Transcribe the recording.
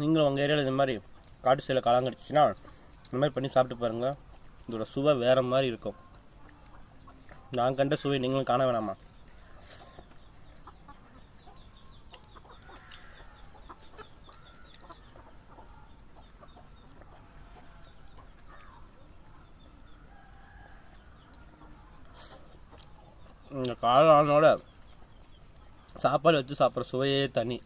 நீங்களும் உங்கள் ஏரியாவில் இந்த மாதிரி காட்டு சைடில் காளான் கிடச்சிச்சின்னா இந்த மாதிரி பண்ணி சாப்பிட்டு பாருங்கள். இதோட சுவை வேறு மாதிரி இருக்கும். நான் கண்ட சுவை நீங்களும் காண வேணாமா? இந்த காளானோட சாப்பாடு வச்சு சாப்பிட்ற சுவையே தனி.